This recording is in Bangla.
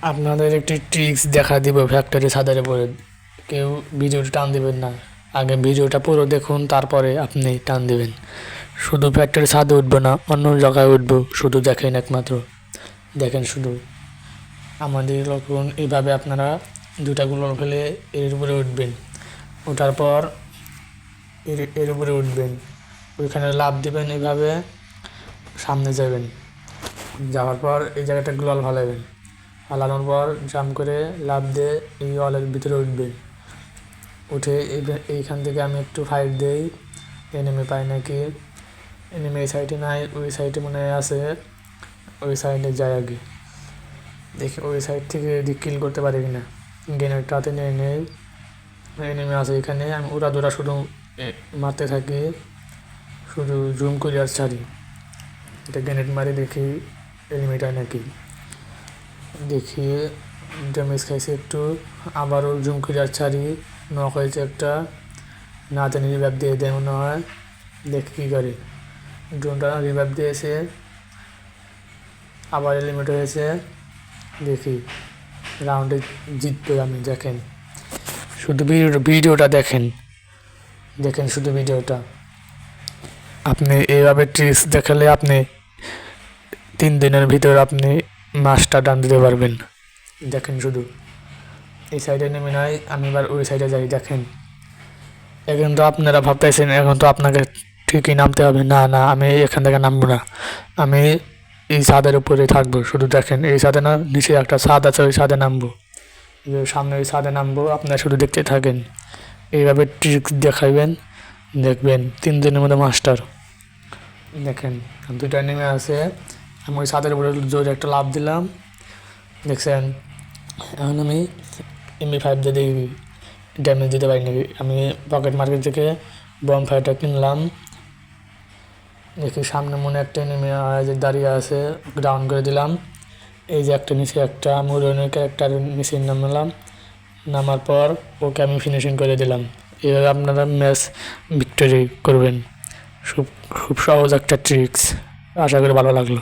আপনাদের একটি ট্রিক্স দেখা দিব ফ্যাক্টরি ছাদের উপরে। কেউ ভিডিওটা টান দিবেন না, আগে ভিডিওটা পুরো দেখুন, তারপরে আপনি টান দিবেন। শুধু ফ্যাক্টরি ছাদে উঠবো না, অন্য জায়গায় উঠবো, শুধু দেখেন, একমাত্র দেখেন শুধু। আমাদের লক্ষণ এইভাবে আপনারা দুটা গুলো ফেলে এর উপরে উঠবেন, ওঠার পর এর উপরে উঠবেন, ওইখানে লাফ দিবেন, এইভাবে সামনে যাবেন, যাওয়ার পর এই জায়গাটা গ্লোয়াল ফালাবেন, ফালানোর পর জাম্প করে লাফ দিয়ে এই ওয়ালের ভিতরে উঠবেন। উঠে এইখান থেকে আমি একটু ফাইট দিই, এনিমি পাই নাকি। এনিমি এই সাইডে নাই, ওই সাইডে মনে হয় আছে, ওই সাইডে যাই আগে দেখি ওই সাইড থেকে কিল করতে পারি কিনা। গ্রেনেডটা হাতে নিয়ে নেই, এনিমি আছে এখানে, আমি উড়াদুরা শুধু মারতে থাকি, শুধু জুম করে আর ছাড়ি। এটা গ্রেনেড মারি দেখি এনিমিটা নাকি, দেখি ড্যামেজ খাইছে একটু, আবারও জুম করে আর ছাড়ি, নক হয়েছে একটা, নাতে রিভাইভ দিয়ে দেয় মনে হয়, দেখি কী করে। ড্রোনটা রিভাইভ দিয়েছে, আবার এলিমিট হয়েছে, দেখি রাউন্ডে জিতবে আমি। দেখেন শুধু ভিডিওটা দেখেন, শুধু ভিডিওটা। আপনি এইভাবে ট্রিক্স দেখালে আপনি 3 দিনের ভিতর আপনি মাছটা টান দিতে পারবেন। দেখেন শুধু এই সাইডে নেমে নাই, আমি এবার ওই সাইডে যাই। দেখেন এখন তো আপনারা ভাবতেছেন এখন তো আপনাকে ঠিকই নামতে হবে, না না, আমি এখান থেকে নামবো না, আমি এই ছাদের উপরে থাকবো। শুধু দেখেন এই ছাদে না, নিচে একটা ছাদ আছে, ওই ছাদে নামবো, সামনে ওই ছাদে নামবো, আপনারা শুধু দেখতে থাকেন। এইভাবে ট্রিক্স দেখাইবেন, দেখবেন 3 দিনের মধ্যে মাস্টার। দেখেন দুইটা নেমে আছে, আমি ওই ছাদের উপরে জোরে একটা লাফ দিলাম, দেখছেন। এখন আমি MP5 দিয়ে দেখি ড্যামেজ দিতে পারি নাকি। আমি পকেট মার্কেট থেকে বম ফায়ারটা কিনলাম, দেখি সামনে মনে একটা নেমে দাঁড়িয়ে আছে, ডাউন করে দিলাম। এই যে একটা নিচে একটা মুরনের ক্যারেক্টার নিচে নামলাম, নামার পর ওকে আমি ফিনিশিং করে দিলাম। এইভাবে আপনারা ম্যাচ ভিক্টরি করবেন। খুব সহজ একটা ট্রিক্স, আশা করি ভালো লাগলো।